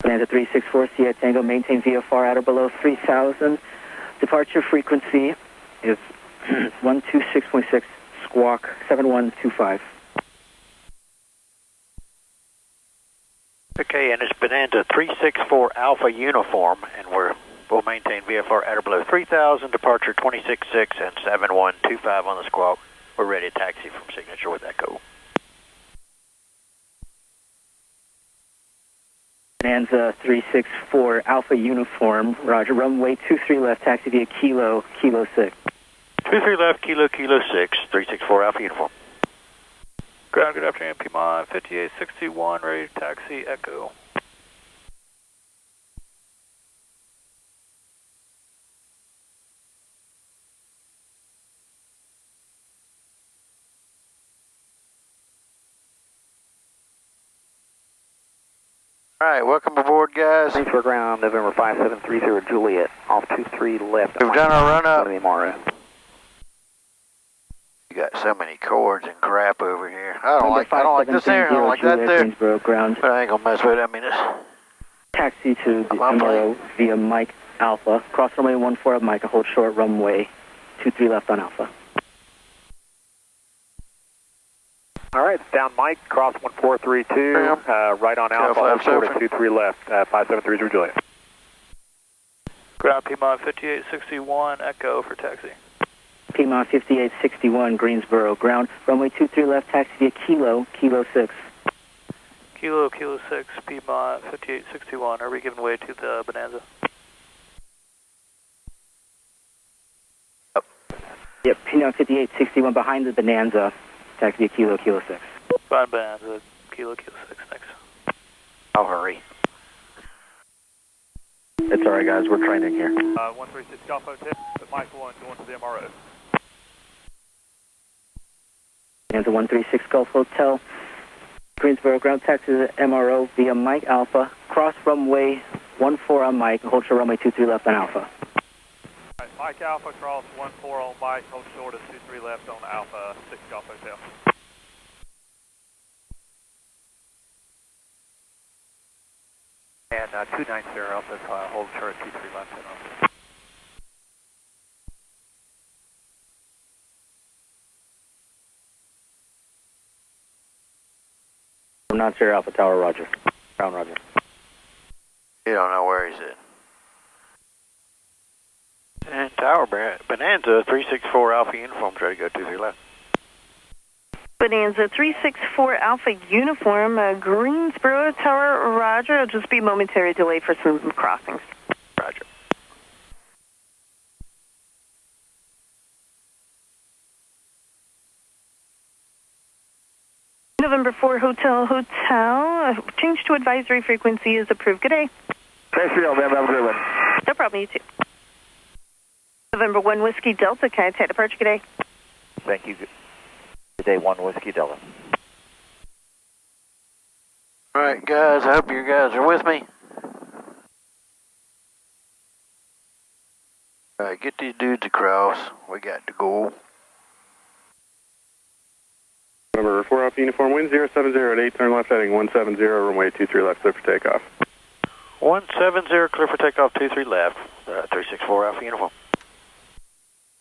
Bonanza 364, Sierra Tango, maintain VFR at or below 3,000. Departure frequency is 126.6, squawk 7125. Okay, and it's Bonanza 364 Alpha Uniform, and we'll maintain VFR at or below 3,000, departure 26.6 and 7125 on the squawk. We're ready to taxi from signature with Echo. Bonanza 364 Alpha Uniform, roger, runway 23 left, taxi via Kilo 6. 23 left, Kilo 6, 364 Alpha Uniform. Ground, good afternoon, Piedmont 5861, ready to taxi Echo. Alright, welcome aboard, guys. Thanks for ground, November 5730 Juliet, off 23 left. We've done our run up. You got so many cords and crap over here. I don't like this here, I don't like Juliet, that there. Greensboro ground. But I ain't gonna mess with it, I mean, it's... Taxi to the MRO via Mike Alpha. Cross runway 14 of Mike, hold short runway 23 left on Alpha. Alright, down Mike, cross 1432, right on Alpha, hold short at 23 left, 5730 Juliet. Ground Piedmont 5861, Echo for taxi. Piedmont 5861, Greensboro ground, runway 23 left, taxi via Kilo 6. Kilo 6, Piedmont 5861, are we giving way to the Bonanza? Yep, Piedmont 5861 behind the Bonanza, taxi via Kilo 6. Behind Bonanza, Kilo 6, thanks. I'll hurry. It's alright, guys, we're training here. 136 Golf Hotel, Mike 1 going to the MRO. Bonanza 136 Gulf Hotel, Greensboro ground, taxi to the MRO via Mike Alpha, cross runway 14 on Mike, hold short runway 23 left on Alpha. Alright, Mike Alpha, cross 14 on Mike, hold short at 23 left on Alpha 6 Golf Hotel. And 290 Alpha, hold short at 23 left on Alpha. Not sure, Alpha Tower, roger. Ground, roger. You don't know where he's at. And Tower, Bonanza 364 Alpha Uniform, try to go 23 left. Bonanza 364 Alpha Uniform, Greensboro Tower, roger. It'll just be a momentary delay for some crossings. Roger. November 4 Hotel, change to advisory frequency is approved. Good day. Thanks for your help, have a good one. No problem, you too. November 1 Whiskey Delta, can I take departure? Good day. Thank you. Good day, 1 Whiskey Delta. Alright, guys, I hope you guys are with me. Alright, get these dudes across. We got to go. Number 4 Alpha Uniform, wind 070 at 8, turn left heading 170, runway 23 left, clear for takeoff. 170, clear for takeoff, 23 left, 364 Alpha Uniform.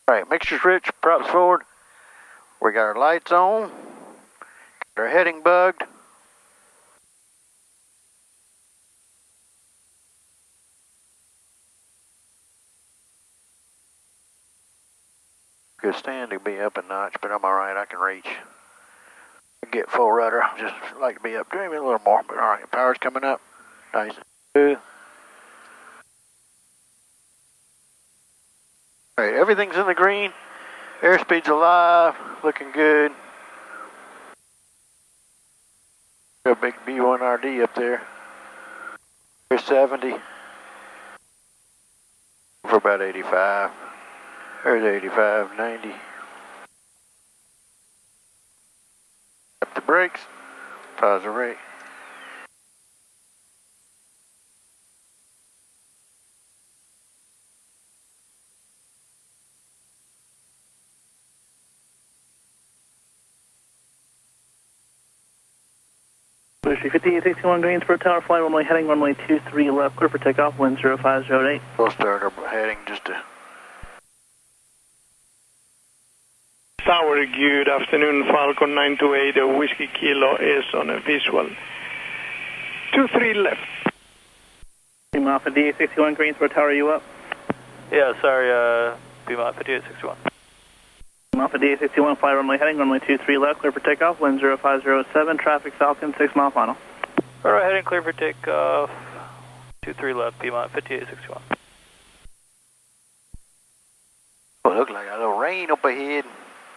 Alright, mixture's rich, props forward. We got our lights on, got our heading bugged. Good stand to be up a notch, but I'm alright, I can reach. Get full rudder, just like to be up maybe a little more, but alright, power's coming up. Nice. Alright, everything's in the green. Airspeed's alive, looking good. Got a big B1RD up there. There's 70. For about 85. There's 85, 90. Up the brakes, pause the rate. Booster 5861 Greensboro Tower, flight runway heading runway 23 left, clear for takeoff, wind 0508. We'll start our heading just to... Tower, good afternoon, Falcon 928, Whiskey Kilo is on a visual. 23 left. Beam off at DA61 Greensboro Tower, are you up? Yeah, sorry, beam off at 5861. Beam off at DA61, flight runway heading runway 23 left, clear for takeoff, wind 0507, traffic Falcon, 6 mile final. Alright, heading clear for takeoff, 23 left, beam off 5861. Oh, it looks like a little rain up ahead.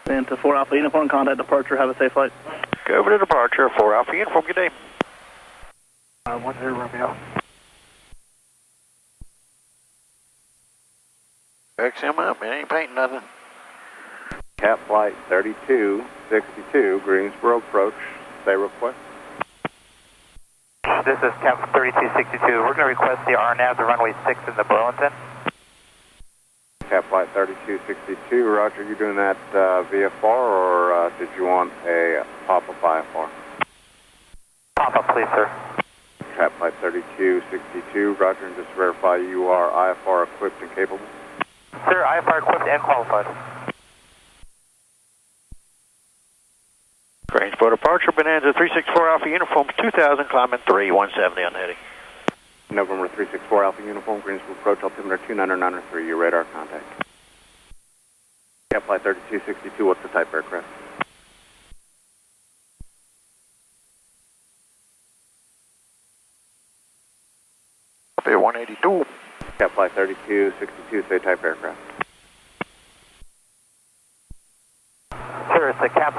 And to 4 Alpha Uniform, contact departure, have a safe flight. Go over to departure, 4 Alpha Uniform, good day. 10 Romeo. X him up, it ain't painting nothing. Cat flight 3262, Greensboro approach, stay request. This is Cap 3262. We're going to request the RNAV to runway 6 in the Burlington. Cat flight 3262, roger, you doing that VFR or did you want a pop-up IFR? Pop-up, please, sir. Cat flight 3262, roger, and just verify you are IFR equipped and capable. Sir, IFR equipped and qualified. Greensboro departure, Bonanza 364 Alpha Uniform 2000, climbing 3170 on heading. November 364 Alpha Uniform, Greensboro approach, altimeter 2993, your radar contact. Cat flight 3262, what's the type aircraft? Up here 182. Cat flight 3262, say type aircraft. Sir, it's the Cap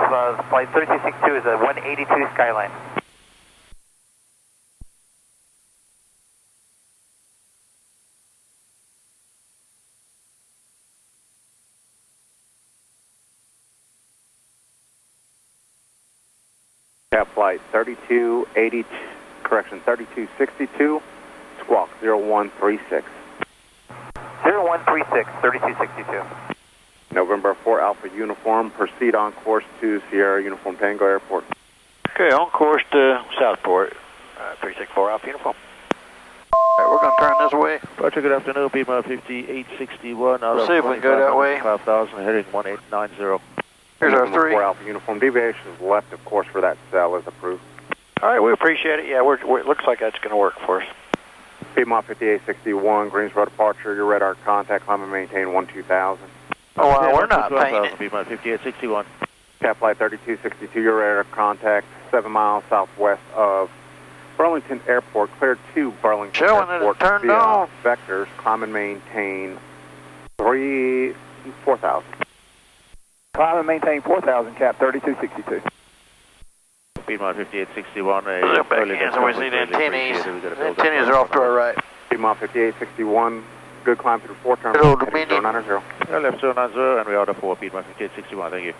flight 3262 is a 182 Skyline. Cap flight 3262, squawk 0136. 0136, 3262. November 4 Alpha Uniform, proceed on course to Sierra Uniform Tango Airport. Okay, on course to Southport, 364 Alpha Uniform. Alright, we're going to turn this way. Roger, good afternoon, beam 5861. We'll see if we can go that way. 5000, heading 1890. Here's our 3. 4 Alpha Uniform, deviation is left, of course, for that cell is approved. Alright, we appreciate it. Yeah, it looks like that's going to work for us. Beam off 5861, Greensboro departure, your radar contact, climb and maintain 12000. Oh, wow, we're not painting it. Beam 5861. Cap flight 3262, your radar contact, 7 miles southwest of Burlington Airport, cleared to Burlington Showing Airport that it turned via on. vectors, climb and maintain 4000. Climb and maintain 4000, Cap 3262. Beam 5861. Look back in, so we see the antennas. The antennas are off to our right. Beam off 5861, good climb through 4 turn. Hello, Dominion. 090. Left 090, and we are the 4, beam 5861, thank you.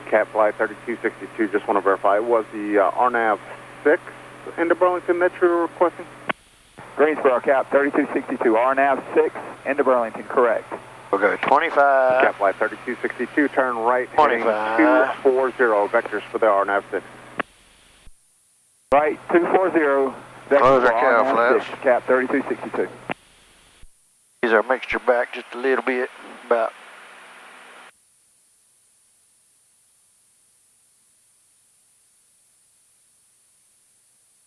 Cat flight 3262, just want to verify, it was the RNAV 6 into Burlington that you were requesting? Greensboro, Cap 3262, RNAV 6 into Burlington, correct. We'll go 25. Cap flight 3262, turn right, 25. heading 240, vectors for the RNAV 6. Right, 240, Close our cow RNAV flaps. 6, Cap 3262. Ease our mixture back just a little bit, about.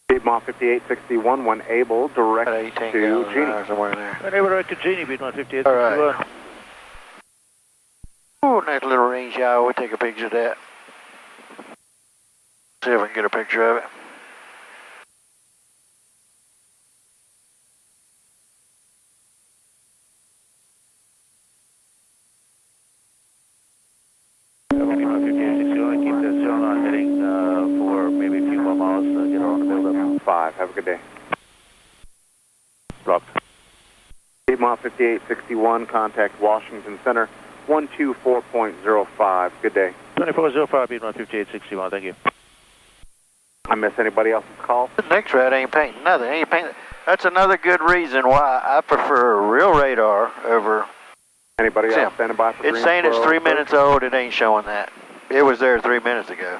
Beam off 5861, when able, direct About 18 to gallons an Genie. hour, somewhere in there. And they were right to Genie, beam 5861. Alright. Oh, nice little rain shower. We'll take a picture of that. See if we can get a picture of it. Beam 5861, keep that 09 heading for maybe a few more miles, get on the build-up. 5, have a good day. Blocked. Beam off 5861, contact Washington Center, 124.05, good day. 2405, beam 5861, thank you. I miss anybody else's call? The next rat ain't painting nothing. Ain't painting. That's another good reason why I prefer real radar over. Anybody Sam, else standing by for It's saying it's 3 minutes old. It ain't showing that. It was there 3 minutes ago.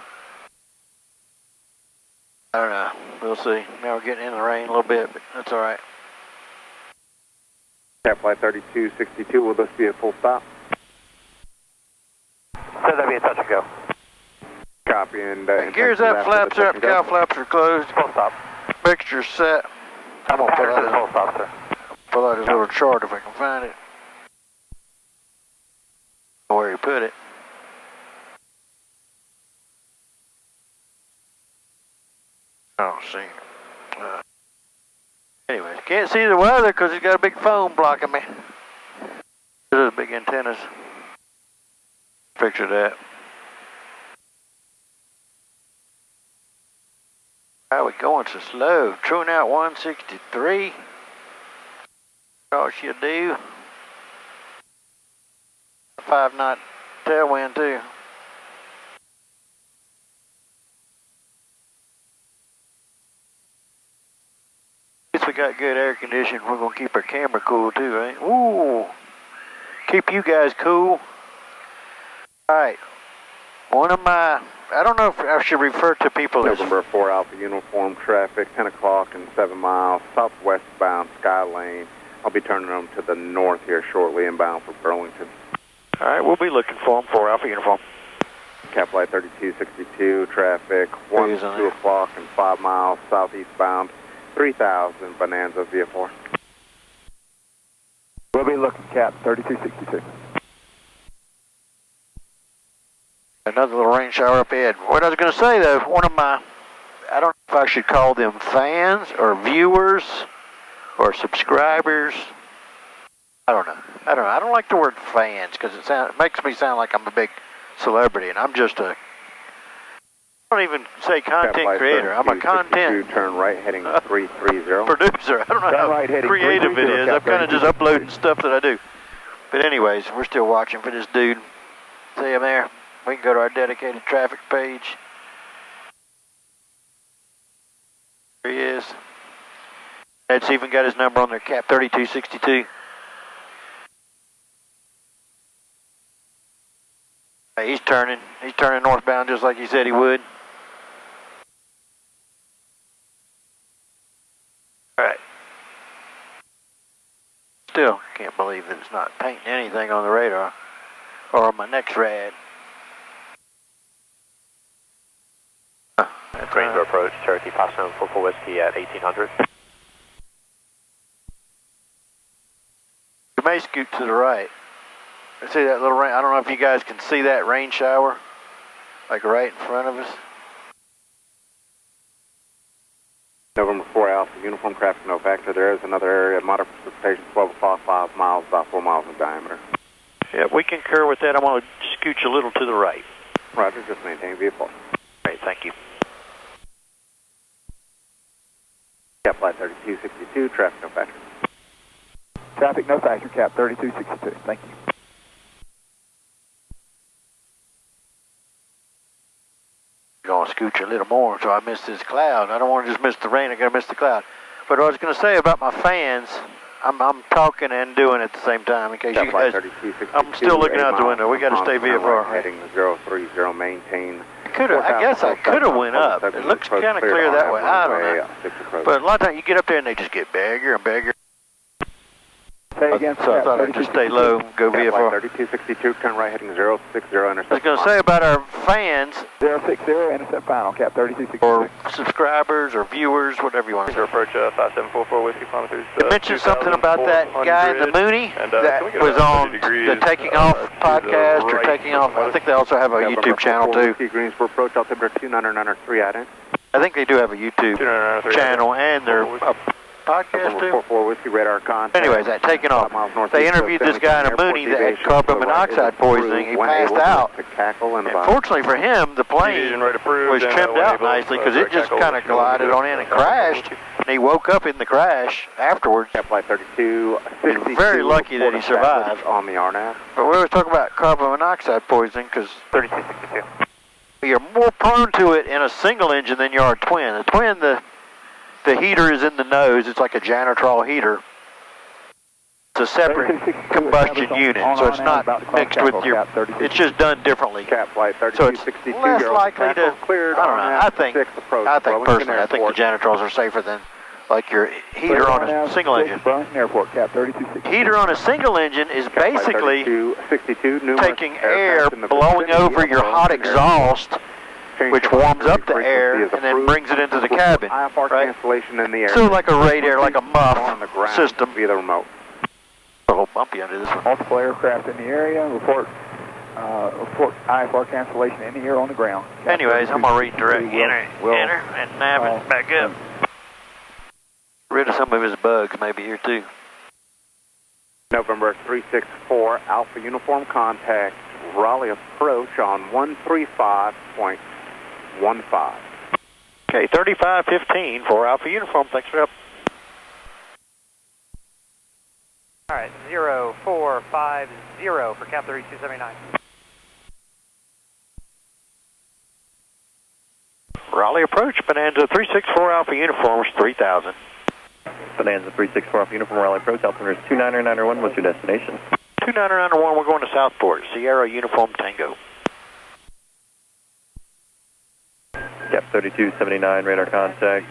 I don't know. We'll see. Now we're getting in the rain a little bit, but that's all right. Cap flight 3262, will this be a full stop? So that'd be a touch and go. Copy and... gears up, flaps are up, cow flaps are closed. Full stop. Mixture's set. I'm going to pull out full stop, sir. pull out his little chart if I can find it. Where he put it. I don't see it. Anyways, can't see the weather because he's got a big foam blocking me. Those big antennas. Picture that. Why are we going so slow? Truing out 163. All she'll do. 5-knot tailwind too. At least we got good air conditioning. We're gonna keep our camera cool too, right? Ooh, keep you guys cool. All right. One of my, I don't know if I should refer to people as November 4 Alpha uniform traffic, 10 o'clock and 7 miles, southwestbound Sky Lane. I'll be turning them to the north here shortly, inbound for Burlington. All right, we'll be looking for them. 4 Alpha uniform. Cap flight 3262, traffic, 2 o'clock and 5 miles, southeastbound, 3000 Bonanza VFR. We'll be looking, Cap 3262. Another little rain shower up ahead. What I was going to say though, one of my, I don't know if I should call them fans or viewers or subscribers. I don't know. I don't like the word fans because it makes me sound like I'm a big celebrity, and I'm just a, I don't even say content creator. I'm a content turn right heading 330 producer. I don't know how creative it is. I'm kind of just uploading stuff that I do. But anyways, we're still watching for this dude. See him there? We can go to our dedicated traffic page. There he is. It's even got his number on there, Cap 3262. Hey, he's turning northbound just like he said he would. All right. Still can't believe that it's not painting anything on the radar or on my next rad. Greensboro approach, Cherokee Papa 44 Whiskey at 1800. You may scoot to the right. I see that little rain. I don't know if you guys can see that rain shower, like right in front of us. November 4 Alpha, uniform traffic, no factor. There is another area of moderate precipitation, 12 o'clock, 5 miles, about 4 miles in diameter. Yeah, we concur with that. I'm going to scooch a little to the right. Roger, just maintain VFR. Great, thank you. Cap flight 3262, traffic no factor. Traffic no factor, Cap 3262. Thank you. Going to scooch a little more so I miss this cloud. I don't want to just miss the rain. I got to miss the cloud. But what I was going to say about my fans, I'm talking and doing at the same time. In case you guys, I'm still looking out the window. We got to stay VFR. Heading 030, maintain. I guess I could have went up. It looks kind of clear that way. I don't know. But a lot of times you get up there and they just get bigger and bigger. Say again, so I thought I'd just stay low, go VFR. 3262, turn right heading 060, intercept. I was going to say about our fans. 060, intercept final, Cap 3262. Or subscribers or viewers, whatever you want to say. Approach 5744 Whiskey kilometers. You mentioned something about that guy in the Mooney that was on the Taking Off podcast or Taking Off. I think they also have a YouTube channel too. Greensboro approach altimeter 2993 item. I think they do have a YouTube channel and their podcast too. 44 Whiskey radar contact. Anyways, that Taking Off. They interviewed this guy in a Mooney that had carbon monoxide poisoning. He passed out. And fortunately for him, the plane was trimmed out nicely because it just kind of glided on in and crashed. And he woke up in the crash afterwards. Flight 32. He's very lucky that he survived. On the RNAV. But we always talk about carbon monoxide poisoning because 3262. You're more prone to it in a single engine than you are a twin. The twin, the heater is in the nose. It's like a Janitrol heater. It's a separate combustion unit, so it's not mixed with your, it's just done differently. Cap flight So it's 3262, less you're likely over to, cleared I don't know, I think Burlington personally, I think the Airport. generators are safer than like your heater on a single engine. Burlington Airport, Cap 3260. Heater on a single engine is basically 3262, taking air, blowing over your hot exhaust, which warms up the air and then brings it into the cabin, IFR right? cancellation in the air. So like a radiator, like a muff on the ground system. via the remote. A little bumpy under this one. Multiple aircraft in the area. Report IFR cancellation in the air on the ground. Anyways, I'm going to redirect. Enter, and nav it back up. Get rid of some of his bugs maybe here too. November 364, Alpha Uniform contact, Raleigh approach on 135.15. Okay, 3515 for Alpha Uniform. Thanks for help. All right, 0450 for Cap 3279. Raleigh approach, Bonanza 364 Alpha Uniform, 3000. Bonanza 364 Alpha Uniform, Raleigh approach, altimeter is 29901, what's your destination? 29901, we're going to Southport, Sierra Uniform Tango. Cap 3279, radar contact,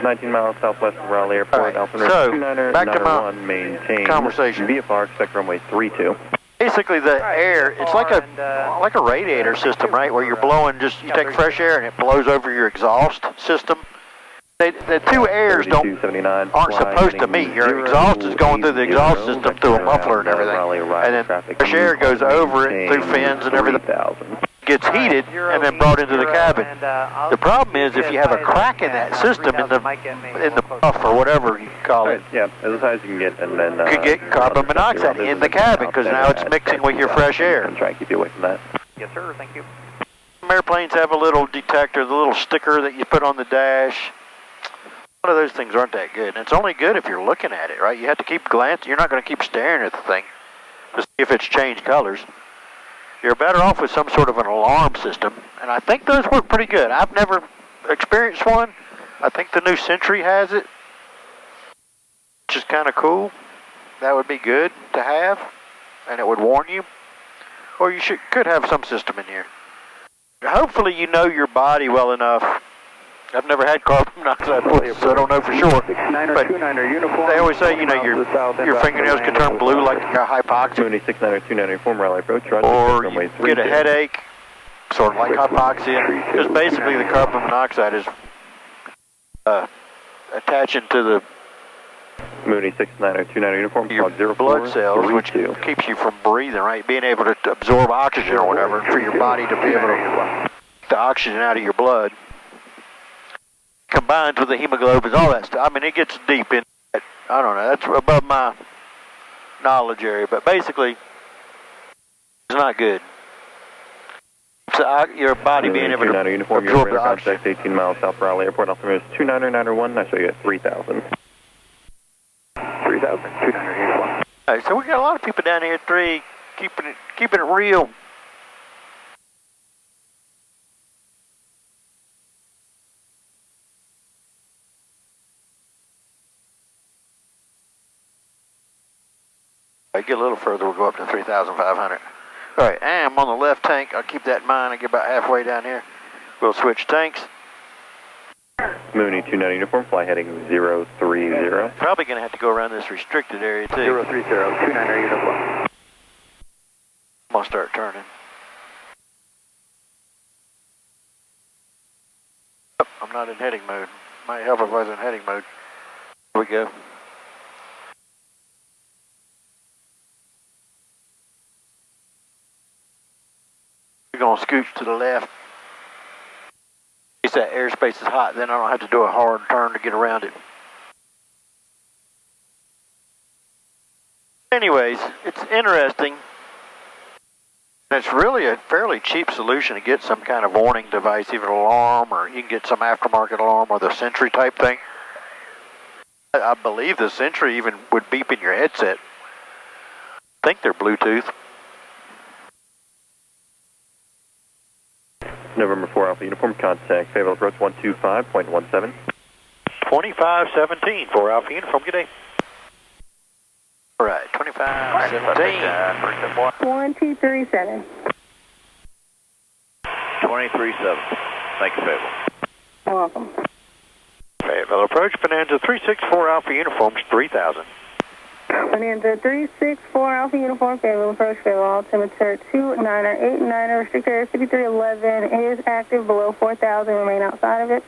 19 miles southwest of Raleigh Airport, Right. altimeter So, 29901, maintain conversation. VFR, expect runway 32. Basically the air, it's like a radiator system, right, where you're blowing just, you take fresh air and it blows over your exhaust system. The two airs aren't supposed to meet. Your exhaust is going through the exhaust system through a muffler and everything. And then fresh air goes over it through fins and everything. Gets heated and then brought into the cabin. The problem is if you have a crack in that system, in the puff or whatever you call it, Yeah, as high as you can get, and then you could get carbon monoxide in the cabin because now it's mixing with your fresh air. And try and keep you away from that. Yes, sir. Thank you. Some airplanes have a little detector, the little sticker that you put on the dash. A lot of those things aren't that good. And it's only good if you're looking at it, right? You have to keep glancing. You're not going to keep staring at the thing to see if it's changed colors. You're better off with some sort of an alarm system. And I think those work pretty good. I've never experienced one. I think the new Century has it, which is kind of cool. That would be good to have, and it would warn you. Or you could have some system in here. Hopefully you know your body well enough. I've never had carbon monoxide poisoning, so I don't know for sure. But they always say, you know, your fingernails can turn blue like you got hypoxia. 26929 uniform, Raleigh approach, Roger. Or you get a headache, sort of like hypoxia. Because basically the carbon monoxide is attaching to the Mooney 69029 uniform, your blood cells, which keeps you from breathing, right? Being able to absorb oxygen or whatever, for your body to be able to get the oxygen out of your blood. Combined with the hemoglobin, all that stuff. I mean, it gets deep in that. I don't know. That's above my knowledge area, but basically, it's not good. So your body being able to uniform, absorb the oxygen. contact 18 miles south Raleigh Airport, altimeter is 29901, I show you at 3000. 299 All right, so we got a lot of people down here at 3, keeping it real. Get a little further, we'll go up to 3,500. All right, and I'm on the left tank. I'll keep that in mind. I get about halfway down here. We'll switch tanks. Mooney 29 uniform, fly heading 030. Probably going to have to go around this restricted area too. 030, 29 uniform. I'm going to start turning. Oh, I'm not in heading mode. Might help if I was in heading mode. Here we go. We're going to scooch to the left. In case that airspace is hot, then I don't have to do a hard turn to get around it. Anyways, it's interesting. It's really a fairly cheap solution to get some kind of warning device, either an alarm, or you can get some aftermarket alarm or the Sentry type thing. I believe the Sentry even would beep in your headset. I think they're Bluetooth. November 4 Alpha uniform, contact Fayetteville approach 125.17. 2517 for Alpha Uniform, good day. All right, 2517. 237. 237. Thank you, Fayetteville. You're welcome. Fayetteville approach, Bonanza 364 Alpha Uniforms 3000. Bonanza 364 Alpha Uniform, Fayetteville approach, Fayetteville altimeter 2989, restricted area 5311 is active below 4,000, remain outside of it.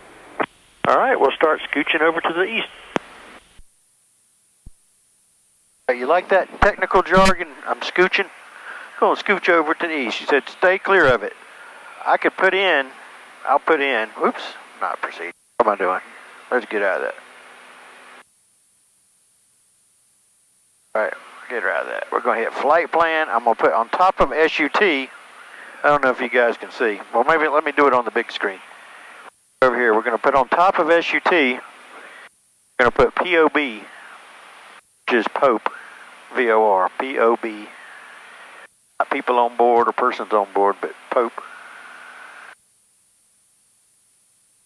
All right, we'll start scooching over to the east. You like that technical jargon? I'm scooching. Going to scooch over to the east. She said, stay clear of it. I'll put in. Oops, not proceed. What am I doing? Let's get out of that. All right, get out of that. We're going to hit flight plan. I'm going to put on top of SUT. I don't know if you guys can see. Well, maybe let me do it on the big screen. Over here, we're going to put on top of SUT, we're going to put POB, which is Pope, VOR, POB. Not people on board or persons on board, but Pope.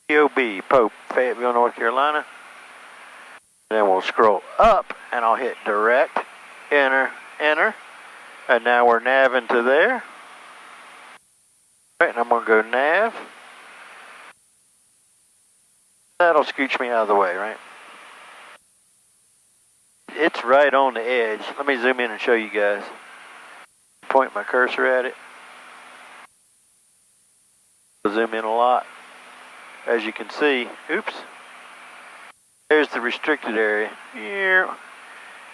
POB, Pope, Fayetteville, North Carolina. Then we'll scroll up, and I'll hit direct, enter, enter. And now we're naving to there. All right, and I'm going to go nav. That'll scooch me out of the way, right? It's right on the edge. Let me zoom in and show you guys. Point my cursor at it. I'll zoom in a lot. As you can see, oops. There's the restricted area. Here.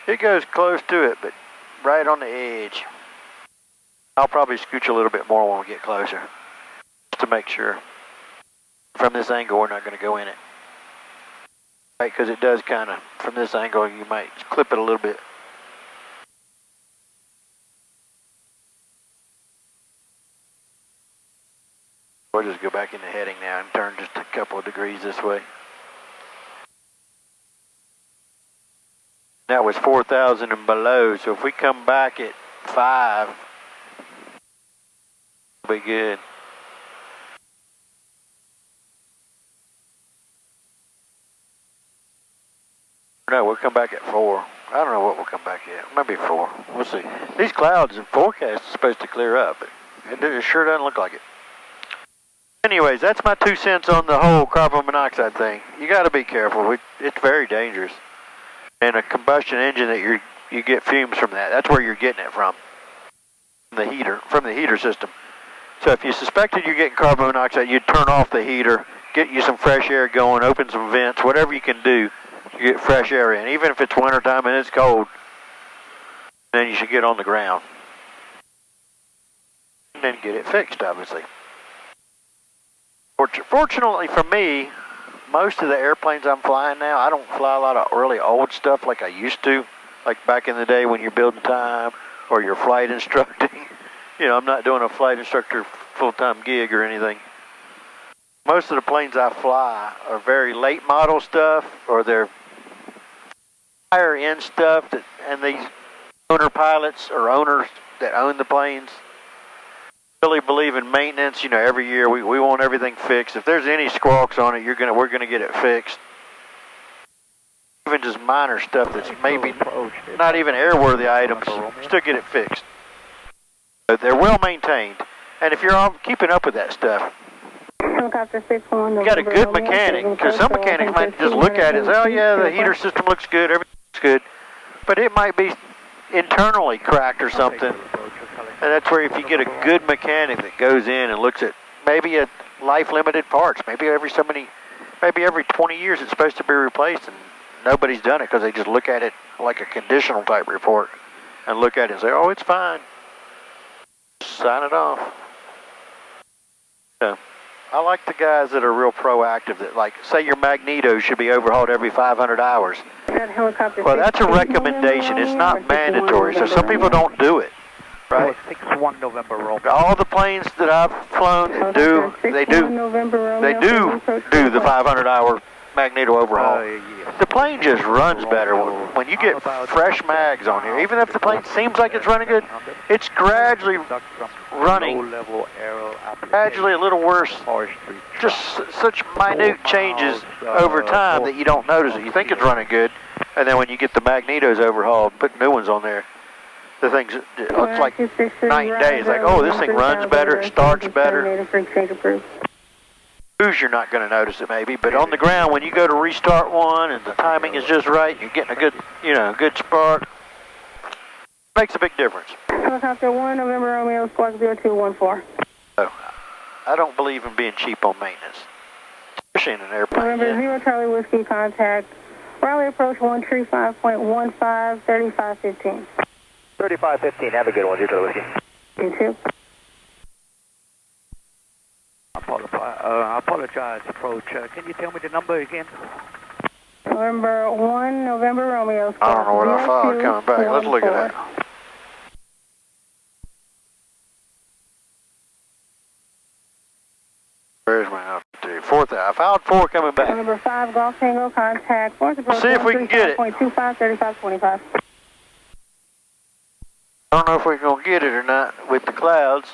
It goes close to it, but right on the edge. I'll probably scooch a little bit more when we get closer, just to make sure. From this angle, we're not going to go in it. Right, because it does kind of, from this angle, you might clip it a little bit. We'll just go back into heading now and turn just a couple of degrees this way. That was 4,000 and below, so if we come back at 5, it'll be good. No, we'll come back at 4. I don't know what we'll come back at. Maybe 4. We'll see. These clouds and forecast are supposed to clear up, but it sure doesn't look like it. Anyways, that's my 2 cents on the whole carbon monoxide thing. You got to be careful. It's very dangerous. And a combustion engine that you get fumes from that. That's where you're getting it from the heater system. So if you suspected you're getting carbon monoxide, you'd turn off the heater, get you some fresh air going, open some vents, whatever you can do. You get fresh air in, even if it's wintertime and it's cold, then you should get on the ground. And then get it fixed, obviously. Fortunately for me, most of the airplanes I'm flying now, I don't fly a lot of really old stuff like I used to, like back in the day when you're building time or you're flight instructing. You know, I'm not doing a flight instructor full-time gig or anything. Most of the planes I fly are very late model stuff, or they're higher end stuff, and these owner pilots or owners that own the planes really believe in maintenance. You know, every year we want everything fixed. If there's any squawks on it, we're gonna get it fixed. Even just minor stuff that's maybe not even airworthy items, still get it fixed. But they're well maintained, and if you're all keeping up with that stuff, Helicopter 61. You got a good mechanic, because some mechanics might just look at it and say, oh yeah, the heater system looks good, everything looks good, but it might be internally cracked or something. And that's where if you get a good mechanic that goes in and looks at maybe a life-limited parts, maybe every 20 years it's supposed to be replaced, and nobody's done it because they just look at it like a conditional type report and look at it and say, oh, it's fine. Sign it off. So, I like the guys that are real proactive, that like, say your magneto should be overhauled every 500 hours. Well, that's a recommendation. It's not mandatory, so some people don't do it, right? 61 November Romeo. All the planes that I've flown that do the 500-hour magneto overhaul. Yes. The plane just runs better when you get fresh mags on here. Even if the plane seems like it's running good, it's gradually running, gradually a little worse. Just such minute changes over time that you don't notice it. You think it's running good, and then when you get the magnetos overhauled, put new ones on there, the thing's, it's like night and day. It's like, oh, this thing runs better, it starts better. Cruise, you're not going to notice it maybe, but on the ground, when you go to restart one and the timing is just right, you're getting a good, good spark. Makes a big difference. Helicopter 1, November Romeo, squawk 0214. So, I don't believe in being cheap on maintenance, especially in an airplane. November 0 Charlie Whiskey, contact Raleigh approach 135.15, 3515. 3515, have a good one, 0 Charlie Whiskey. You too. I apologize, approach. Can you tell me the number again? November 1, November Romeo. I don't know what I found coming back. Let's look at that. Where's my altitude? 4,000. I found 4 coming back. November 5, Golf Tango, contact. See if we can get it. 135.25, 3525. I don't know if we're going to get it or not with the clouds.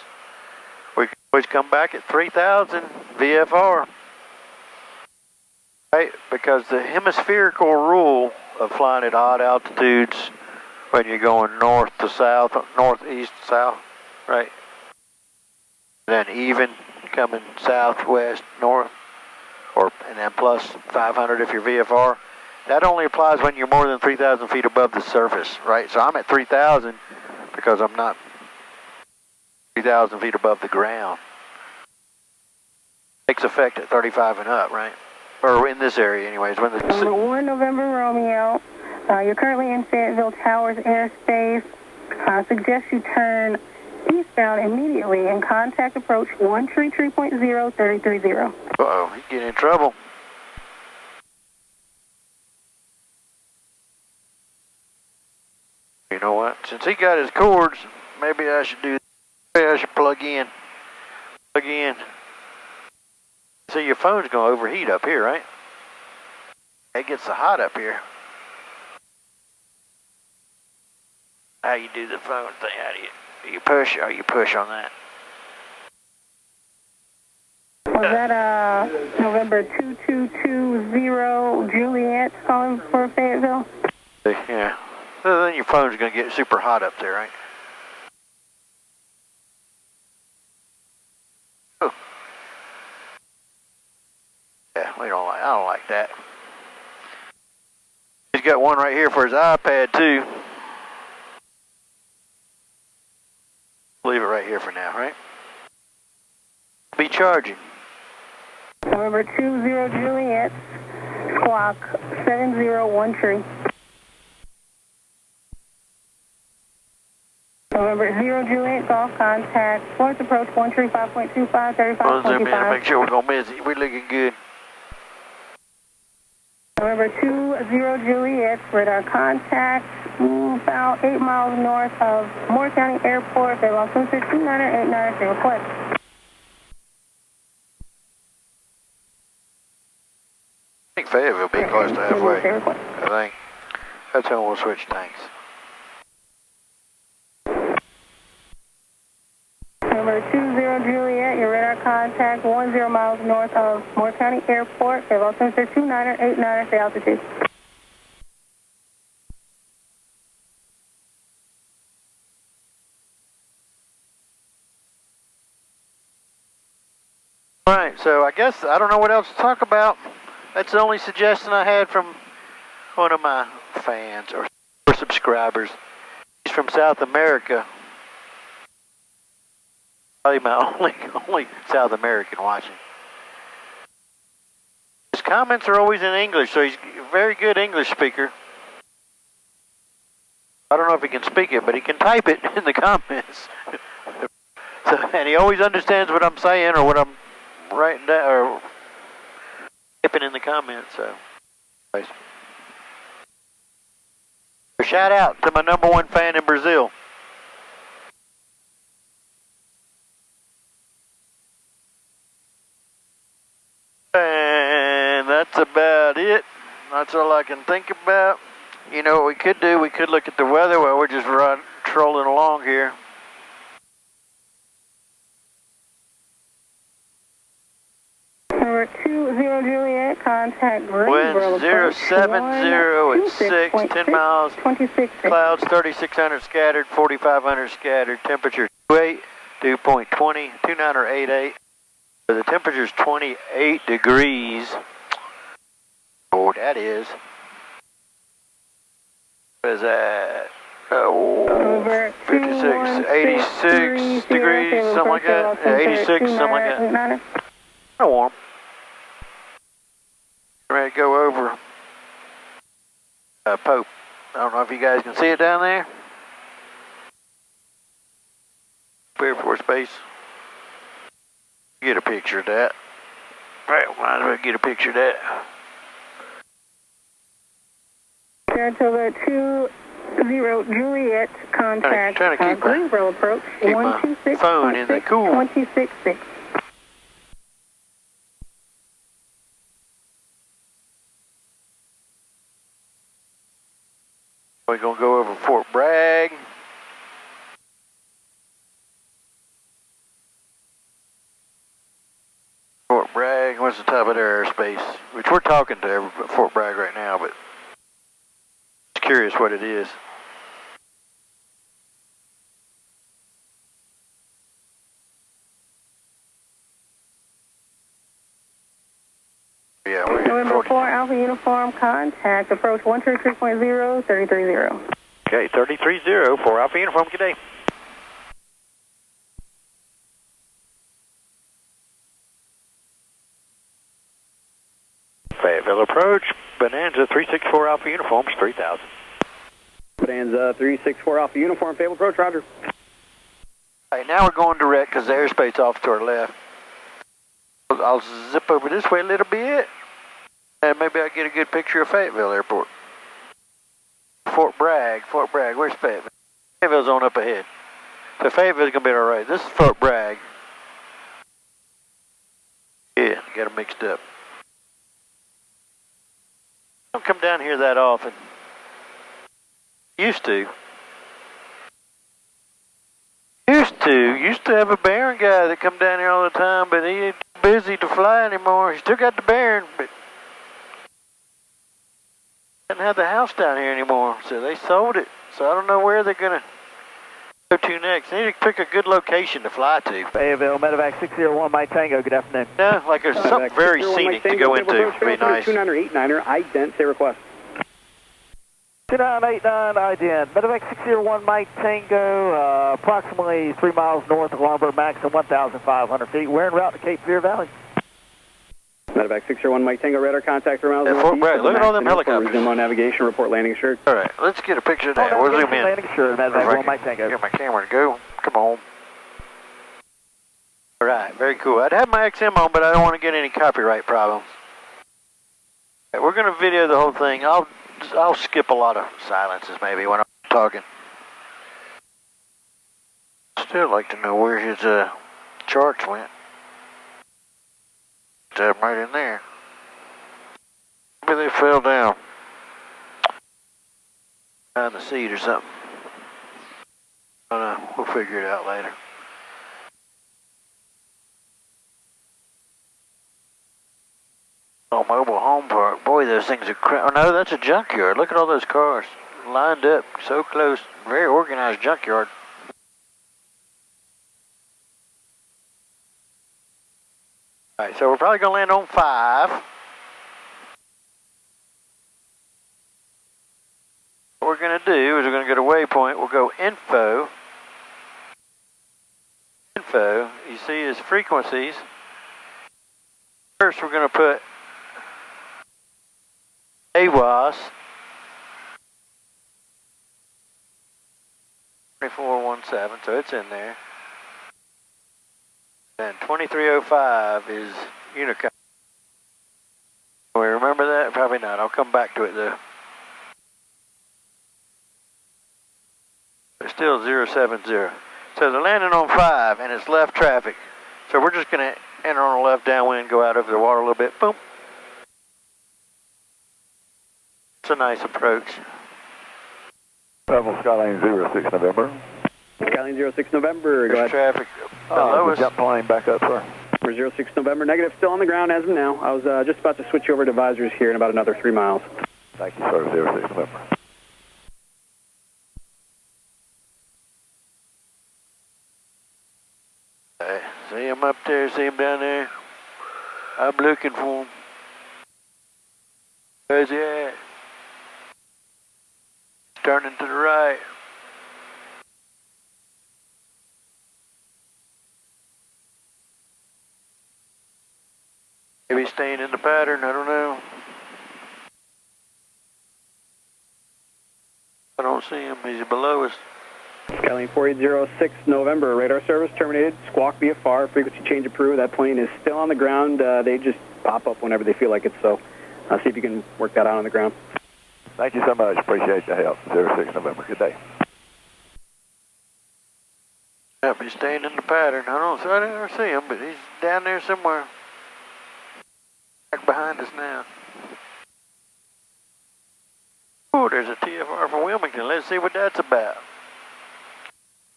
We can always come back at 3,000 VFR. Right? Because the hemispherical rule of flying at odd altitudes when you're going north to south, northeast to south, right? And then even coming southwest, north, and then plus 500 if you're VFR. That only applies when you're more than 3,000 feet above the surface, right? So I'm at 3,000 because I'm not 3,000 feet above the ground. Takes effect at 35 and up, right? Or in this area anyways. When the 1 November Romeo, you're currently in Fayetteville Towers airspace. Suggest you turn eastbound immediately and contact approach 133.0, 330. Uh-oh, he's getting in trouble. You know what? Since he got his cords, maybe I should do. Maybe I should plug in. Plug in. See, your phone's gonna overheat up here, right? It gets so hot up here. How you do the phone thing? How do you push? Or you push on that? Was that November 2220 Juliet calling for Fayetteville? Yeah. So then your phone's gonna get super hot up there, right? Oh. Yeah, I don't like that. He's got one right here for his iPad too. Leave it right here for now, right? Be charging. November 20 Juliet, squawk 7013. November 0 Juliet, golf contact, force approach 135.25, 3525. Make sure we're gonna miss it. We're looking good. November 20 Juliet, radar contact, about 8 miles north of Moore County Airport, they lost 2989, say request. I think Fayetteville will be close to halfway. I think. That's how we'll switch tanks. Number 20 Juliet, your radar contact 10 miles north of Moore County Airport. They lost 2989, say altitude. Alright, so I guess I don't know what else to talk about. That's the only suggestion I had from one of my fans or subscribers. He's from South America. Probably my only South American watching. His comments are always in English, so he's a very good English speaker. I don't know if he can speak it, but he can type it in the comments. So, and he always understands what I'm saying or what I'm writing down or typing in the comments. So, anyways. Shout out to my #1 fan in Brazil. And that's about it. That's all I can think about. You know what we could do? We could look at the weather while we're just trolling along here. Number 20 Juliet, contact Greensboro. Wind 070 at 6, 10 miles. 26. Clouds 3,600 scattered, 4,500 scattered. Temperature 28, dew point 20, 29 or 88. So the temperature's 28 degrees. Oh, that is. What is that? Oh, 56, 86 degrees, something like that. Yeah, 86, something like that. Kind of warm. Ready to go over Pope. I don't know if you guys can see it down there. Air Force Base. Get a picture of that. Right, might as well get a picture of that. Saratoga 20 Juliet, contact Greensboro approach. Keep my phone in the cool. 26.6. We're going to go over Fort Bragg. Fort Bragg, what's the top of their airspace? Which we're talking to Fort Bragg right now, but just curious what it is. Yeah, we're November 4 Alpha Uniform, contact approach 133.0, 330. Okay, 330 for Alpha Uniform, good day. Fayetteville approach, Bonanza 364 Alpha Uniform, 3000. Bonanza 364 Alpha Uniform, Fayetteville approach, roger. All right, now we're going direct because the airspace off to our left. I'll zip over this way a little bit, and maybe I'll get a good picture of Fayetteville Airport. Fort Bragg, where's Fayetteville? Fayetteville's on up ahead. So Fayetteville's going to be all right. This is Fort Bragg. Yeah, got them mixed up. Don't come down here that often. Used to have a bearing guy that come down here all the time, but he ain't busy to fly anymore. He still got the bearing, but doesn't have the house down here anymore, so they sold it. So I don't know where they're gonna go to next. They need to pick a good location to fly to. Fayetteville, Medevac 601 Mike Tango, good afternoon. Yeah, like there's something very scenic to go into. It'd be nice. 2989er, ident, say request. 2989 ident, Medevac 601 Mike Tango, approximately 3 miles north of Lombard Max and 1,500 feet. We're en route to Cape Fear Valley. Medevac 601 Mike Tango, radar contact 3 miles north. Fort Bragg, look at all them helicopters. Resume on navigation, report landing assured. All right, let's get a picture of that. We'll zoom in. Landing assured, Medevac 1 Mike Tango. Get my camera to go. Come on. All right, very cool. I'd have my XM on, but I don't want to get any copyright problems. Right, we're going to video the whole thing. I'll skip a lot of silences maybe when I'm talking. Still like to know where his charts went. Right in there. Maybe they fell down behind the seat or something. I don't know. We'll figure it out later. Oh, mobile home park. Boy, those things are oh, no, that's a junkyard. Look at all those cars lined up so close. Very organized junkyard. All right, so we're probably going to land on 5. What we're going to do is we're going to go to waypoint. We'll go info. Info. You see his frequencies. First, we're going to put AWAS 2417, so it's in there. And 2305 is Unicom. We remember that? Probably not. I'll come back to it though. It's still 070. So they're landing on 5 and it's left traffic. So we're just going to enter on a left downwind, go out over the water a little bit. Boom. It's a nice approach. Level Skyline 06 November. Skyline 06 November, go There's ahead. traffic. The lowest. Jump plane back up, sir. For 06 November, negative, still on the ground as of now. I was just about to switch over to visors here in about another 3 miles. Thank you, sir. 06 November. See him up there, see him down there. I'm looking for him. Where's he at? Turning to the right. Maybe staying in the pattern, I don't know. I don't see him, he's below us. Skyline 4806 November, radar service terminated, squawk VFR, frequency change approved. That plane is still on the ground. They just pop up whenever they feel like it, so see if you can work that out on the ground. Thank you so much. Appreciate the help. 06 November. Good day. Yep, he's staying in the pattern. I didn't see him, but he's down there somewhere. Back behind us now. Oh, there's a TFR for Wilmington. Let's see what that's about.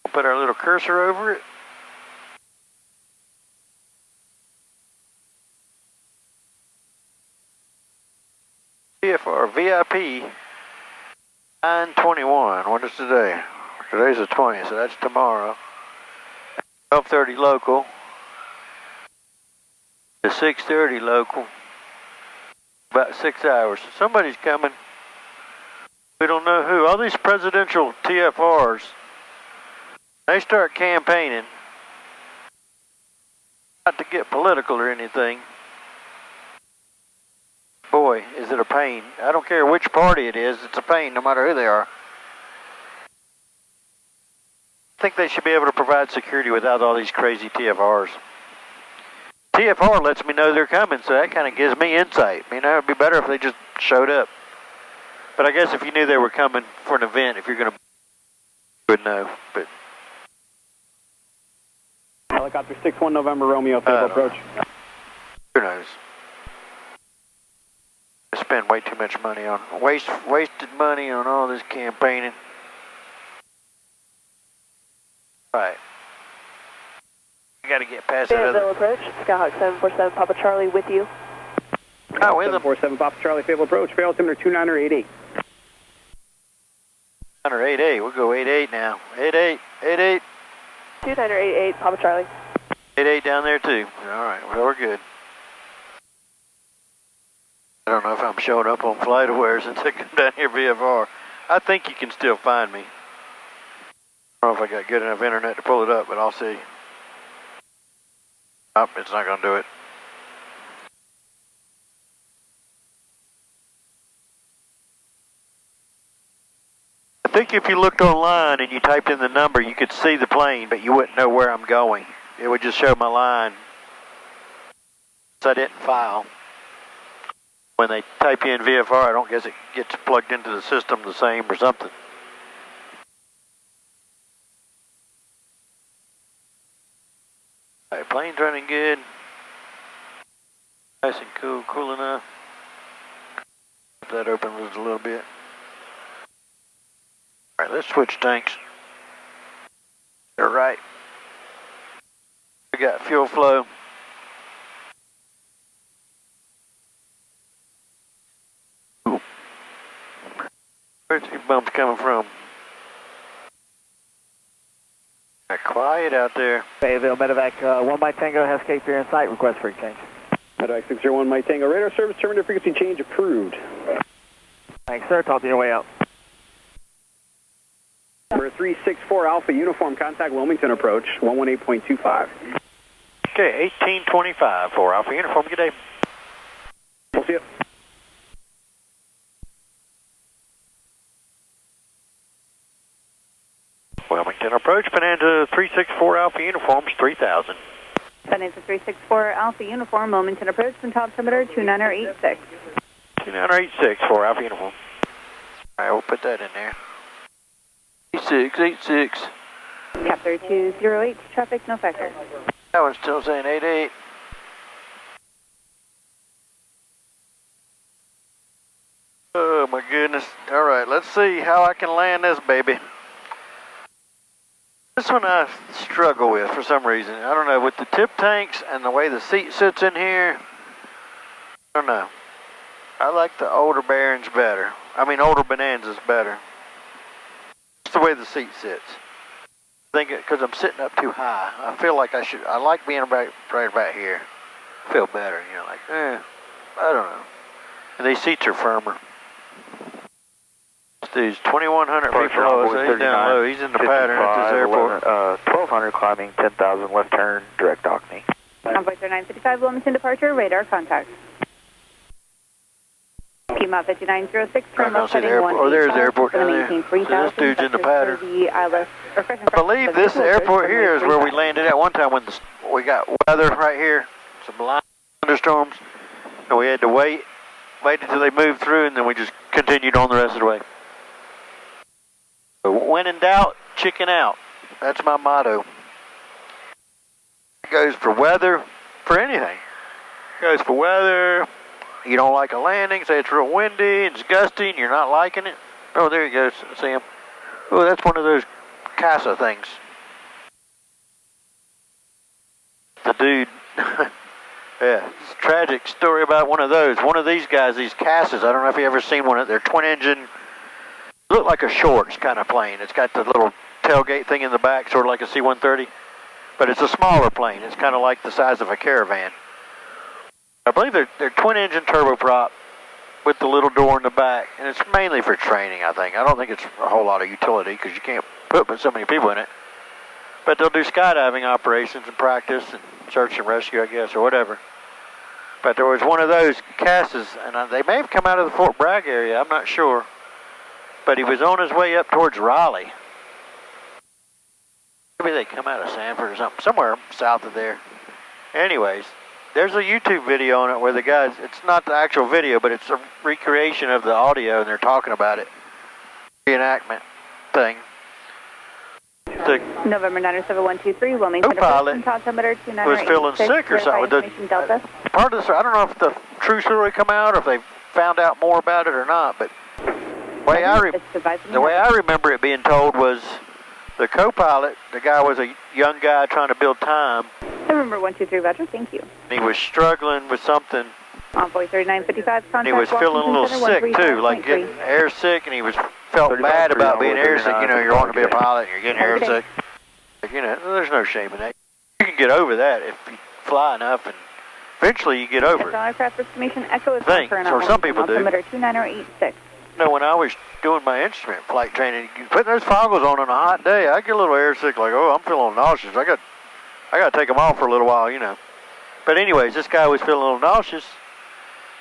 We'll put our little cursor over it. TFR VIP 921. What is today? Today's the 20th, so that's tomorrow. 12:30 local. To 6:30 local. About 6 hours. Somebody's coming. We don't know who. All these presidential TFRs, they start campaigning. Not to get political or anything. Boy, is it a pain. I don't care which party it is, it's a pain no matter who they are. I think they should be able to provide security without all these crazy TFRs. TFR lets me know they're coming, so that kind of gives me insight. You know, it'd be better if they just showed up. But I guess if you knew they were coming for an event, if you're going to, you would know. But Helicopter 61 November Romeo, favorable approach. Who knows? I spend way too much money on, wasted money on all this campaigning. Right. I got to get past that other. Approach, Skyhawk 747 Papa Charlie with you. Oh, with them. 747 Papa Charlie, favorable approach, fail altimeter 2988. 988, we'll go 88 now. 88, 88. 2988 Papa Charlie. 88 down there too. All right, well, we're good. I don't know if I'm showing up on FlightAware since I come down here VFR. I think you can still find me. I don't know if I got good enough internet to pull it up, but I'll see. Nope, it's not going to do it. I think if you looked online and you typed in the number, you could see the plane, but you wouldn't know where I'm going. It would just show my line. So I didn't file. When they type in VFR, I don't guess it gets plugged into the system the same or something. All right, plane's running good. Nice and cool, cool enough. That opens a little bit. All right, let's switch tanks. They're right. We got fuel flow. Where's these bumps coming from? Quiet out there. Fayetteville, Medevac 1 Mike Tango has Cape Fear in sight. Request for exchange. Medevac 601 Mike Tango, radar service terminated, frequency change approved. Thanks, sir. Talk to you on your way out. Number 364 Alpha Uniform, contact Wilmington approach, 118.25. Okay, 1825 for Alpha Uniform. Good day. We'll see you. Wilmington approach, Bonanza 364 Alpha Uniforms, 3000. Bonanza 364 Alpha Uniform, Wilmington approach, and top altimeter 2986. 2986 for Alpha Uniform. Alright, we'll put that in there. 8686. Cap 3208, traffic no factor. That one's still saying 88. Oh my goodness. goodness. All right, let's see how I can land this baby. This one I struggle with for some reason. I don't know, with the tip tanks and the way the seat sits in here. I don't know. I like the older bearings better. I mean, older Bonanzas better. It's the way the seat sits. I think because I'm sitting up too high. I feel like I like being right about here. I feel better, you know, like, I don't know. And these seats are firmer. This dude's 2,100 feet below, so he's down low. He's in the pattern at this airport. 1,200 climbing, 10,000 left turn, direct Dockney. Envoy 3955, Wilmington departure, radar contact. Pima 5906, terminal heading 1. Oh, there's the airport down there. So this dude's in the pattern. I believe this airport here is where we landed at one time when we got weather right here. Some light thunderstorms. And we had to wait until they moved through, and then we just continued on the rest of the way. So when in doubt, chicken out. That's my motto. It goes for weather, for anything. It goes for weather. You don't like a landing, say it's real windy, it's gusty, and you're not liking it. Oh, there he goes. See him. Oh, that's one of those Casa things. The dude. Yeah, it's a tragic story about one of those. One of these guys, these Casas, I don't know if you ever seen one. They're twin engine, look like a Shorts kind of plane. It's got the little tailgate thing in the back, sort of like a C-130. But it's a smaller plane. It's kind of like the size of a Caravan. I believe they're twin engine turboprop with the little door in the back. And it's mainly for training, I think. I don't think it's a whole lot of utility because you can't put so many people in it. But they'll do skydiving operations and practice and search and rescue, I guess, or whatever. But there was one of those Casas, and they may have come out of the Fort Bragg area, I'm not sure. But he was on his way up towards Raleigh. Maybe they come out of Sanford or something, somewhere south of there. Anyways, there's a YouTube video on it where the guys, it's not the actual video, but it's a recreation of the audio, and they're talking about it. Reenactment thing. The November 907-123, Wilmington co-pilot was feeling sick or something. Part of this, I don't know if the true story come out or if they found out more about it or not, but the way I remember it being told was the co-pilot, the guy was a young guy trying to build time. November 123, Roger, thank you. He was struggling with something. Envoy 3955, contact. He was feeling a little sick too, like getting air sick, and he felt bad about being air sick. You know, you're wanting to be a pilot and you're getting air sick. You know, there's no shame in that. You can get over that if you fly enough, and eventually you get over it. Aircraft estimation Echo is or some people do. Altimeter 29086. You know, when I was doing my instrument flight training, putting those goggles on a hot day, I get a little air sick, like, oh, I'm feeling nauseous. I got to take them off for a little while, you know. But anyways, this guy was feeling a little nauseous.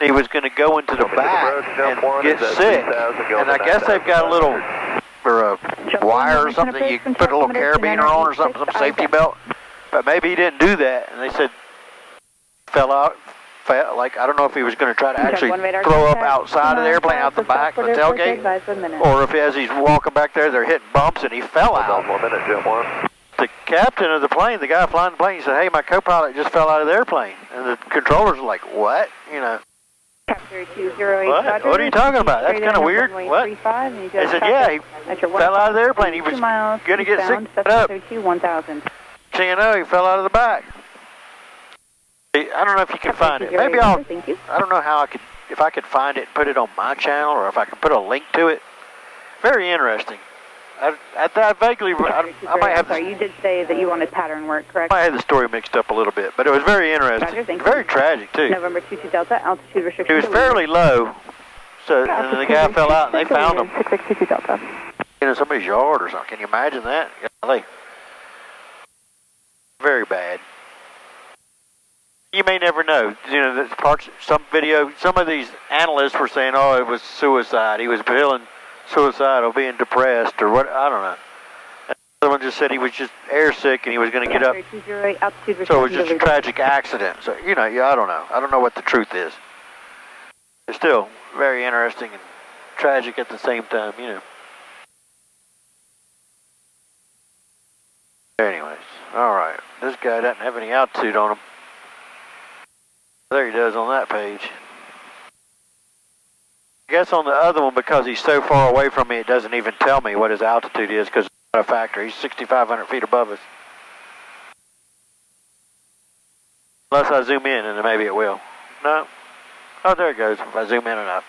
He was going to go into the back and get sick. And I guess they've got a little wire or something. You can put a little carabiner on or something, some safety belt. But maybe he didn't do that. And they said fell out. Like, I don't know if he was going to try to actually throw up outside of the airplane, out the back, the tailgate. Or if as he's walking back there, they're hitting bumps and he fell out. The captain of the plane, the guy flying the plane, he said, hey, my co-pilot just fell out of the airplane. And the controllers were like, what? You know. What are you talking about? That's kind of weird. What? They said, yeah, he fell out of the airplane. He was going to get sick up. So you know, he fell out of the back. I don't know if you can find it. Maybe I don't know how if I could find it and put it on my channel, or if I can put a link to it. Very interesting. I vaguely, I might have. Sorry, you did say that you wanted pattern work, correct? I had the story mixed up a little bit, but it was very interesting. Roger, very tragic too. November 22 Delta, altitude restriction. It was fairly low, so and then the guy fell out and they found him. 6622 Delta. In somebody's yard or something. Can you imagine that? Golly. Very bad. You may never know. You know, some of these analysts were saying, oh, it was suicide. He was feeling suicidal, being depressed, or what, I don't know. And the other one just said he was just air sick and he was going to get up. So it was just a tragic accident. So, you know, I don't know. I don't know what the truth is. It's still very interesting and tragic at the same time, you know. Anyways, all right. This guy doesn't have any altitude on him. There he does on that page. I guess on the other one, because he's so far away from me, it doesn't even tell me what his altitude is because it's not a factor. He's 6,500 feet above us. Unless I zoom in, and then maybe it will. No. Oh, there it goes, if I zoom in enough.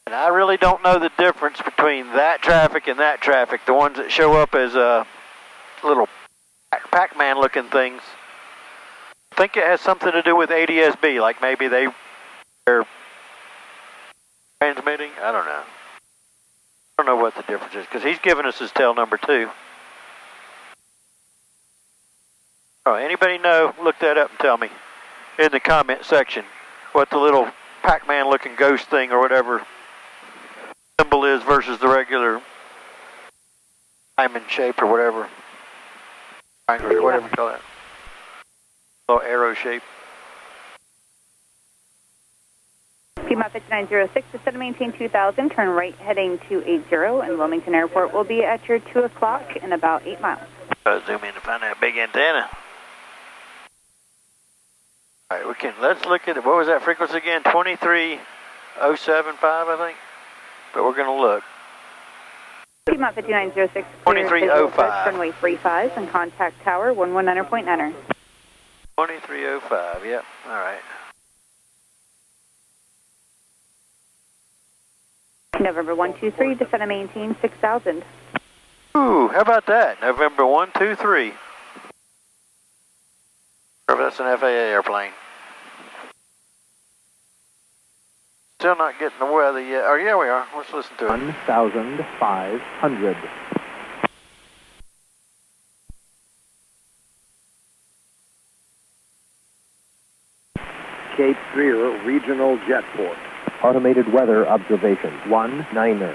And I really don't know the difference between that traffic and that traffic. The ones that show up as little Pac-Man looking things. I think it has something to do with ADS-B, like maybe they're transmitting. I don't know. I don't know what the difference is, because he's giving us his tail number 2. Oh, anybody know? Look that up and tell me in the comment section what the little Pac-Man looking ghost thing or whatever symbol is versus the regular diamond shape or whatever. Triangle or whatever you call that. Little arrow shape. Piedmont 5906, descend to maintain 2000, turn right heading 280, and Wilmington Airport will be at your 2 o'clock in about 8 miles. Zoom in to find that big antenna. All right, let's look at it. What was that frequency again? 23075, I think. But we're going to look. Piedmont 5906, 2305. runway 35, and contact tower 119.9. 2305, yep, all right. November 123, descend and maintain 6000. Ooh, how about that? November 123. Or if that's an FAA airplane. Still not getting the weather yet. Oh, yeah, we are. Let's listen to it. 1,500. Cape Fear Regional Jetport. Automated weather observation. 19er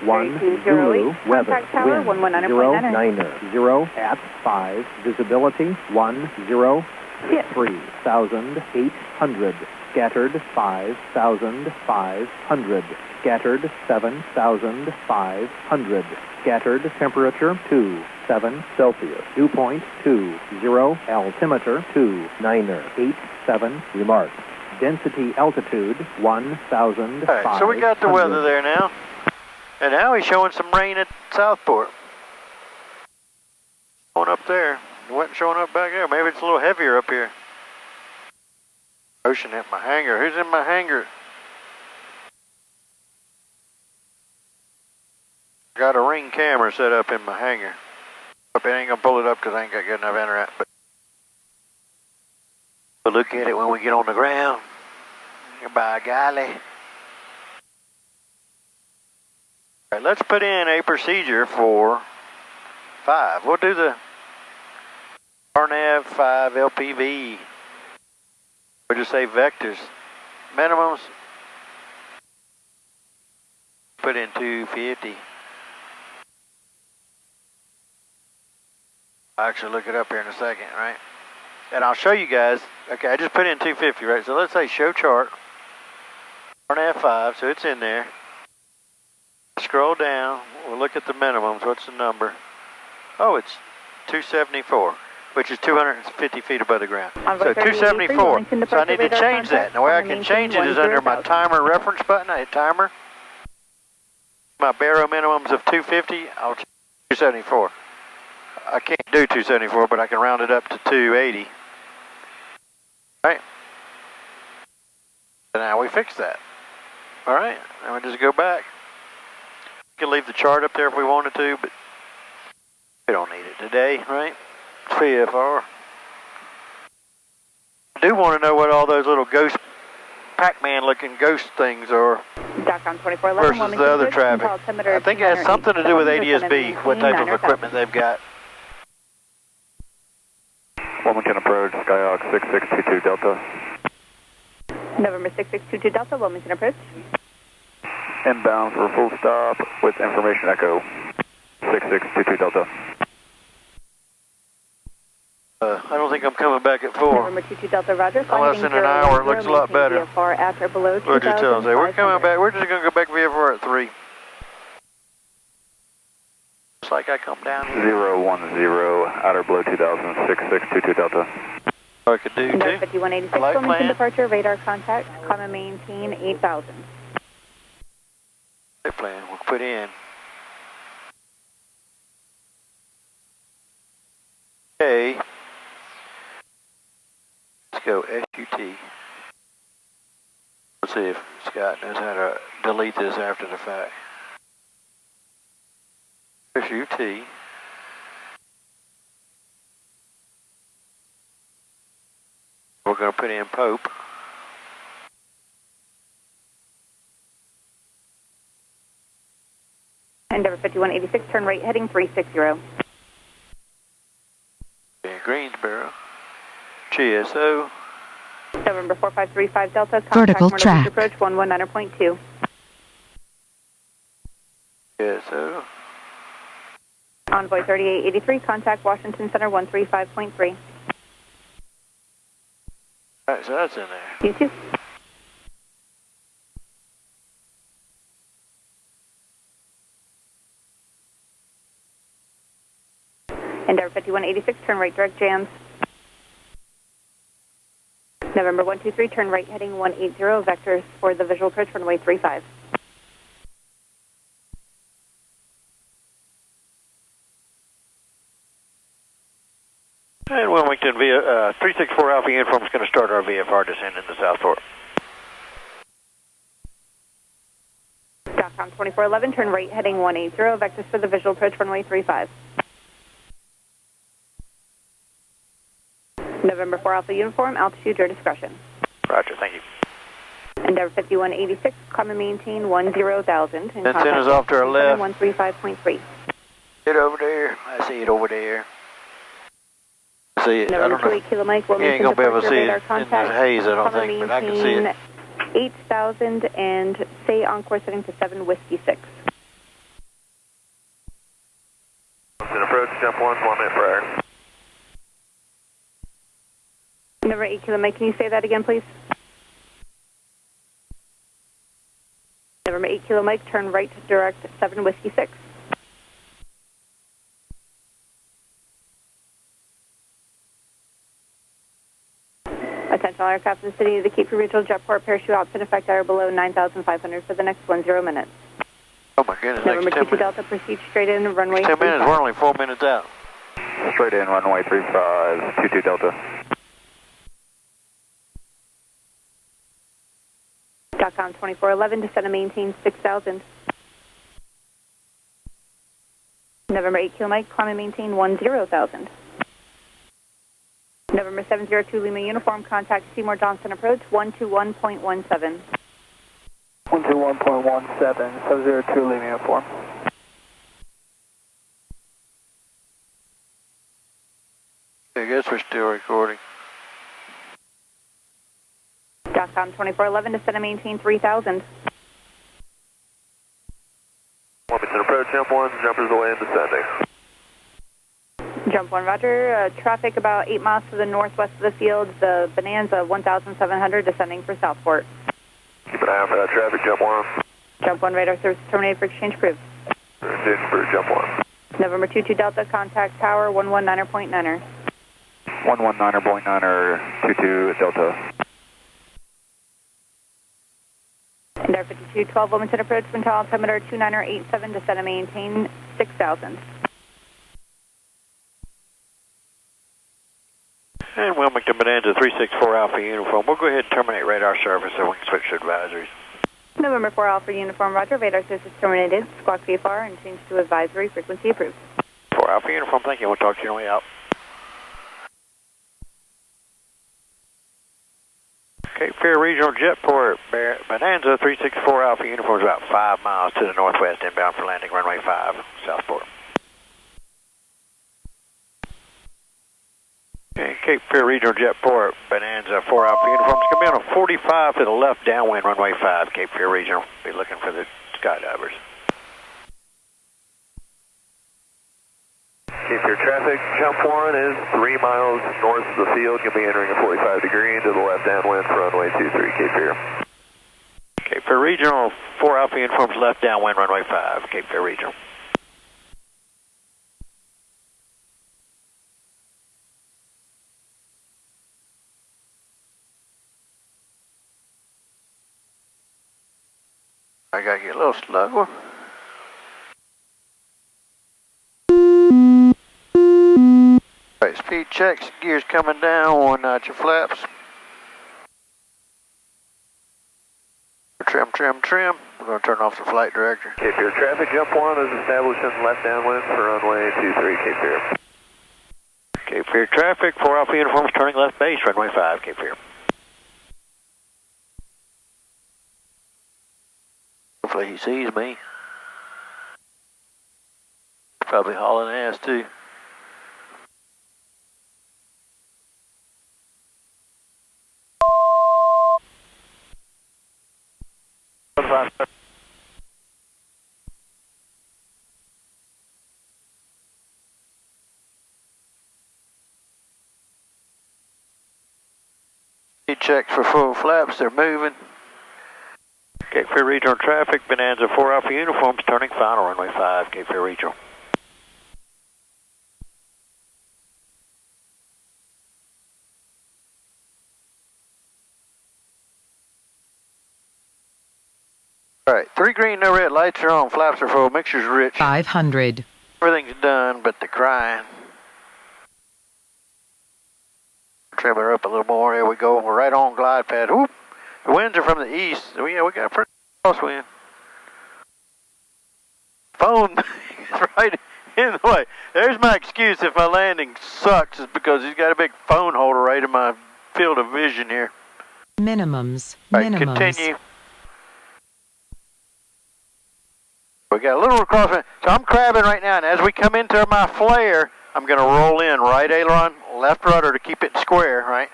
01 Zulu weather. Tower, Wind 09er 0 at 5. Visibility 3,800. Scattered 5,500. Scattered 7,500. Scattered temperature 27 Celsius. Dew point 20. Altimeter 29er 87. Remarks. Density altitude 1,500. All right, so we got the weather there now. And now he's showing some rain at Southport. Going up there. It wasn't showing up back there. Maybe it's a little heavier up here. Ocean hit my hangar. Who's in my hangar? Got a ring camera set up in my hangar. Hope it ain't gonna pull it up because I ain't got good enough internet. But we'll look at it when we get on the ground. By golly. All right, let's put in a procedure for 5. We'll do the RNAV 5 LPV. We'll just say vectors. Minimums. Put in 250. I'll actually look it up here in a second, right? And I'll show you guys. Okay, I just put in 250, right? So let's say show chart. RNAV 5, so it's in there. Scroll down. We'll look at the minimums. What's the number? Oh, it's 274, which is 250 feet above the ground. So 274. So I need to change that. And the way I can change it is under my timer reference button. I hit timer. My baro minimums of 250, I'll change 274. I can't do 274, but I can round it up to 280. Right? So now we fix that. All right, now we just go back. We can leave the chart up there if we wanted to, but we don't need it today, right? It's VFR. I do want to know what all those little ghost, Pac-Man looking ghost things are versus the other traffic. I think it has something to do with ADS-B, what type of equipment they've got. Wilmington approach, Skyhawk 6622 Delta. November 6622 Delta, Wilmington approach. Inbound for full stop with information echo. 6622 Delta. I don't think I'm coming back at 4. November 22 Delta, Roger. Less than an hour, it looks a lot better. VFR at or below We'll just tell them, say, we're coming back, we're just going to go back VFR at 3. Looks like I come down here. 010, outer below 2000, 6622 Delta. I could do too. 5186, Wilmington departure, radar contact, climb and maintain 8000. Flight plan, we'll put in. Okay. Let's go SUT. Let's see if Scott knows how to delete this after the fact. SUT. We're going to put in Pope. Endeavour 5186, turn right, heading 360. Greensboro. GSO. November 4535 Delta, Vertical track. Approach 119.2. GSO. Envoy 3883, contact Washington Center 135.3. Alright, so that's in there. You too. Endeavour 5186, turn right, direct jams. November 123, turn right, heading 180, vectors for the visual approach, runway 35. And Wilmington 364 Alpha Uniform is going to start our VFR descent into Southport. .com 2411, turn right, heading 180, vectors for the visual approach, runway 35. November 4 Alpha Uniform, altitude your discretion. Roger, thank you. Endeavour 5186, climb and maintain 10,000. Antenna's off to our left. 135.3. It over there. I see it over there. See it. November I don't know. 28 Kilo Mike, Wilmington You ain't going to be able to see it in the haze, I don't climb think, but I can see it. 8,000 and stay on course heading to 7 Whiskey 6. Approach, jump 1 minute prior. November 8 Kilo Mike, can you say that again, please? November 8 Kilo Mike, turn right, direct 7 Whiskey 6. Attention all aircraft in the city of the Cape Fear Regional Jetport, parachute ops in effect are below 9,500 for the next 10 minutes. Oh my goodness, November next 22 Delta, proceed straight in, runway 10 minutes, 35. we're only 4 minutes out. Straight in, runway 35, 22 Delta. .com 2411, descend and maintain 6,000. November 8 Kilo Mike, climb and maintain 10,000. November 702 Lima Uniform, contact Seymour Johnson approach 121.17. 121.17, 702 Lima Uniform. I guess we're still recording. .com 2411, descend and maintain 3,000. Wilmington approach, jump 1, jumpers away and descending. Jump 1, roger. Traffic about 8 miles to the northwest of the field. The Bonanza 1,700 descending for Southport. Keep an eye out for that traffic, jump 1. Jump 1, radar service terminated for exchange approved. Exchange approved, jump 1. November 22 Delta, contact tower 119.9er. 119.9er, 22 Delta. Endeavour 5212 Wilmington approach, wind altimeter 2987, descend and maintain 6,000. And Wilmington Bonanza 364 Alpha Uniform. We'll go ahead and terminate radar service so we can switch to advisories. November 4 Alpha Uniform, roger. Radar service terminated. Squawk VFR and change to advisory. Frequency approved. 4 Alpha Uniform, thank you. We'll talk to you on the way out. Okay, Fear Regional Jetport, Bonanza 364 Alpha Uniform is about 5 miles to the northwest, inbound for landing, runway 5, Southport. Okay, Cape Fear Regional Jetport, Bonanza 4 Alpha Uniform. It's going to be on a 45 to the left, downwind, runway 5, Cape Fear Regional. Be looking for the Skydivers. Cape Fear traffic, jump 1 is 3 miles north of the field. You'll be entering a 45 degree into the left downwind for runway 23, Cape Fear. Cape Fear Regional, 4 Alpha Uniforms left, downwind, runway 5, Cape Fear Regional. I gotta get a little slower. Right, speed checks, gears coming down, one notch of flaps. Trim, trim, trim. We're going to turn off the flight director. Cape Fear traffic, jump 1 is establishing left downwind for runway 23, Cape Fear. Cape Fear traffic, 4 Alpha uniforms turning left base, runway 5, Cape Fear. Hopefully he sees me. Probably hauling ass too. Speed checks for full flaps, they're moving. Cape Fear Regional traffic, Bonanza 4 Alpha uniforms turning final, runway 5, Cape Fear Regional. Alright, 3 green, no red, lights are on, flaps are full, mixture's rich. 500. Everything's done but the crying. Trim her up a little more, there we go, we're right on glide path. Whoop! The winds are from the east, so yeah, we got a pretty crosswind. Phone is right in the way. There's my excuse if my landing sucks, is because he's got a big phone holder right in my field of vision here. Minimums. Right, Minimums. continue. We got a little crosswind. So I'm crabbing right now, and as we come into my flare, I'm going to roll in right aileron, left rudder to keep it square, right?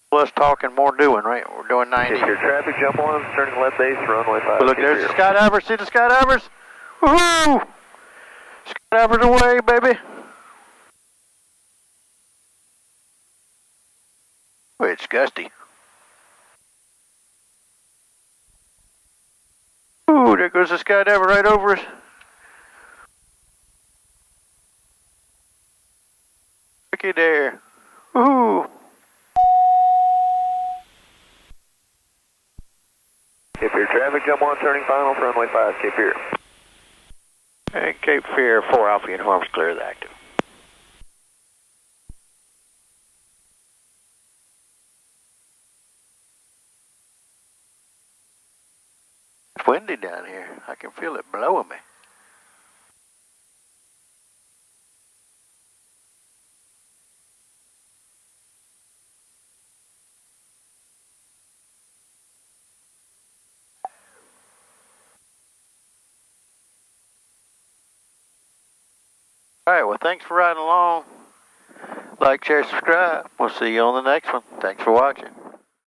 Less talking, more doing, right? We're doing 90. If your traffic, jump 1 is turning left base, runway 5. Look, there's the Skydivers. See the Skydivers? Woohoo! Skydivers away, baby. Oh, it's gusty. Ooh, there goes the Skydiver right over us. Looky there. Ooh. Cape Fear traffic, jump 1 turning final for runway 5, Cape Fear. And Cape Fear 4 Alpha uniforms clear the active. It's windy down here. I can feel it blowing me. All right, well, thanks for riding along. Like, share, subscribe. We'll see you on the next one. Thanks for watching.